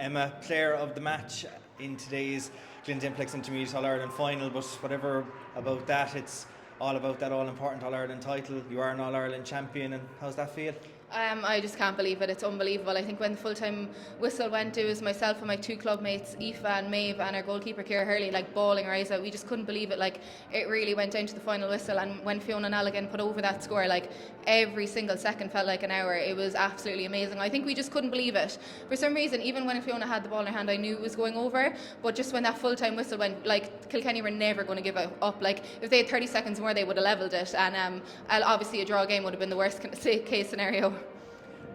Emma, player of the match in today's Glen Dimplex Intermediate All-Ireland final, but whatever about that, it's all about that all-important All-Ireland title. You are an All-Ireland champion, and how's that feel? I just can't believe it. It's unbelievable. I think when the full-time whistle went, it was myself and my two club mates, Aoife and Maeve, and our goalkeeper, Ciara Hurley, like bawling our eyes out. We just couldn't believe it. Like, it really went down to the final whistle, and when Fiona Nalligan put over that score, like, every single second felt like an hour. It was absolutely amazing. I think we just couldn't believe it. For some reason, even when Fiona had the ball in her hand, I knew it was going over, but just when that full-time whistle went, like, Kilkenny were never going to give up. Like, if they had 30 seconds more, they would have levelled it, and obviously a draw game would have been the worst case scenario.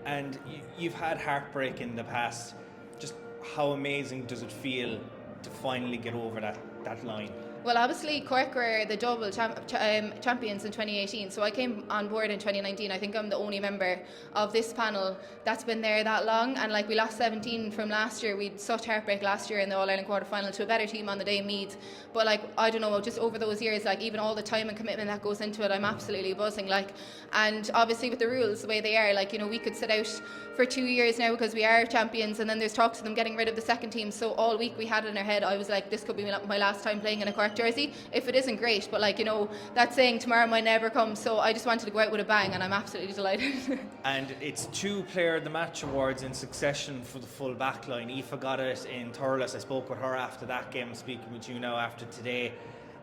And you've had heartbreak in the past. Just how amazing does it feel to finally get over that line? Well, obviously, Cork were the double champions in 2018, so I came on board in 2019. I think I'm the only member of this panel that's been there that long, and like we lost 17 from last year. We had such heartbreak last year in the All-Ireland quarter-final to a better team on the day, Meath. But like, I don't know, just over those years, like even all the time and commitment that goes into it, I'm absolutely buzzing. Like, and obviously with the rules the way they are, like, you know, we could sit out for 2 years now because we are champions, and then there's talks of them getting rid of the second team. So all week we had it in our head, I was like, this could be my last time playing in a Cork jersey. If it isn't, great, but like, you know, that saying tomorrow might never come, so I just wanted to go out with a bang, and I'm absolutely delighted. And it's 2 Player of the Match awards in succession for the full back line. Aoife got it in Thurles. I spoke with her after that game. I'm speaking with you now after today,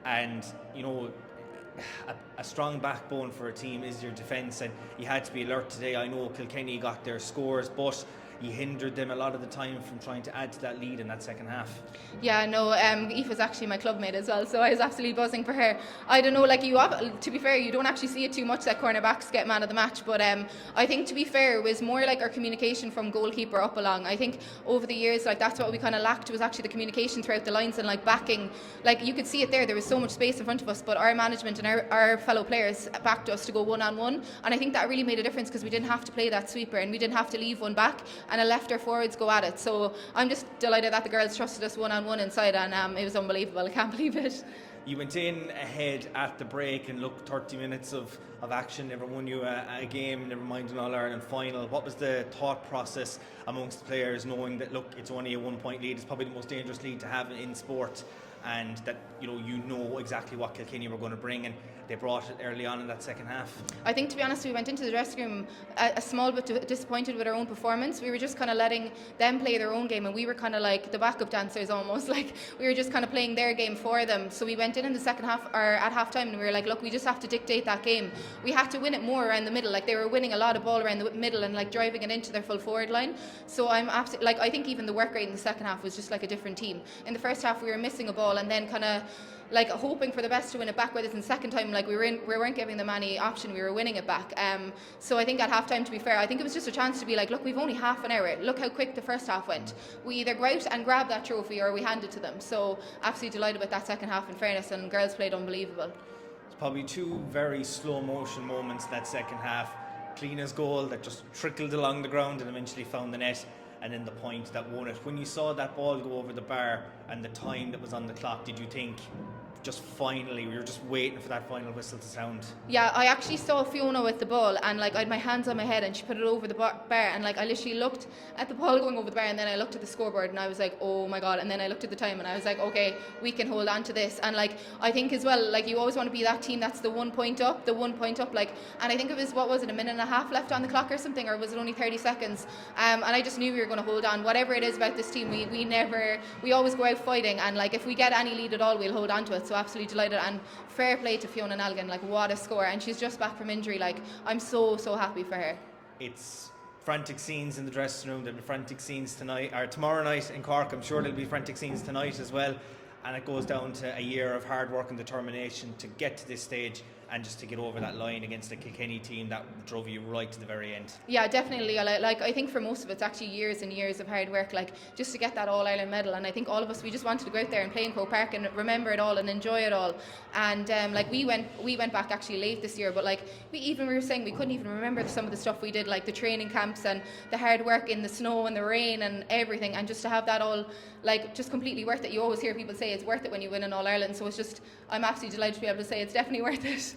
and you know, a strong backbone for a team is your defence, and you had to be alert today. I know Kilkenny got their scores, but you hindered them a lot of the time from trying to add to that lead in that second half. Yeah, no, Aoife's actually my club mate as well, so I was absolutely buzzing for her. I don't know, like, to be fair, you don't actually see it too much that cornerbacks get man of the match, but I think, to be fair, it was more like our communication from goalkeeper up along. I think over the years, like, that's what we kind of lacked, was actually the communication throughout the lines and like backing. Like, you could see it there was so much space in front of us, but our management and our fellow players backed us to go one-on-one, and I think that really made a difference because we didn't have to play that sweeper and we didn't have to leave one back and left our forwards go at it. So I'm just delighted that the girls trusted us one-on-one inside, and it was unbelievable. I can't believe it. You went in ahead at the break, and look, 30 minutes of action never won you a game, never mind an All-Ireland final. What was the thought process amongst the players, knowing that, look, it's only a 1-point lead, it's probably the most dangerous lead to have in sport, and that you know exactly what Kilkenny were going to bring, and they brought it early on in that second half? I think, to be honest, we went into the dressing room a small bit disappointed with our own performance. We were just kind of letting them play their own game, and we were kind of like the backup dancers almost. Like, we were just kind of playing their game for them. So we went in the second half, or at half time, and we were like, look, we just have to dictate that game. We had to win it more around the middle. Like, they were winning a lot of ball around the middle and like driving it into their full forward line. So I'm absolutely, like, I think even the work rate in the second half was just like a different team. In the first half, we were missing a ball and then kind of like hoping for the best to win it back. With us in the second time, like, we weren't giving them any option, we were winning it back. So I think at half time, to be fair, I think it was just a chance to be like, look, we've only half an hour, look how quick the first half went. We either go out and grab that trophy or we hand it to them. So absolutely delighted with that second half, in fairness, and girls played unbelievable. It's probably 2 very slow motion moments that second half. Clena's goal that just trickled along the ground and eventually found the net, and then the point that won it. When you saw that ball go over the bar and the time that was on the clock, did you think, just finally, we were just waiting for that final whistle to sound? Yeah, I actually saw Fiona with the ball, and like, I had my hands on my head and she put it over the bar, and like, I literally looked at the ball going over the bar, and then I looked at the scoreboard and I was like, oh my god, and then I looked at the time and I was like, okay, we can hold on to this. And like, I think as well, like, you always want to be that team that's the 1 point up, like, and I think it was, what was it, a minute and a half left on the clock or something, or was it only 30 seconds? And I just knew we were going to hold on. Whatever it is about this team, we always go out fighting, and like, if we get any lead at all, we'll hold on to it. So absolutely delighted, and fair play to Fiona Nalligan. Like, what a score, and she's just back from injury. Like, I'm so happy for her. It's frantic scenes in the dressing room. There'll be frantic scenes tonight or tomorrow night in Cork. I'm sure there'll be frantic scenes tonight as well, and it goes down to a year of hard work and determination to get to this stage and just to get over that line against a Kilkenny team that drove you right to the very end. Yeah, definitely. Like, I think for most of it, it's actually years and years of hard work, like, just to get that All-Ireland medal. And I think all of us, we just wanted to go out there and play in Croke Park and remember it all and enjoy it all. And like, we went back actually late this year, but like, we were saying we couldn't even remember some of the stuff we did, like the training camps and the hard work in the snow and the rain and everything. And just to have that all, like, just completely worth it. You always hear people say it's worth it when you win an All-Ireland. So it's just, I'm absolutely delighted to be able to say it's definitely worth it.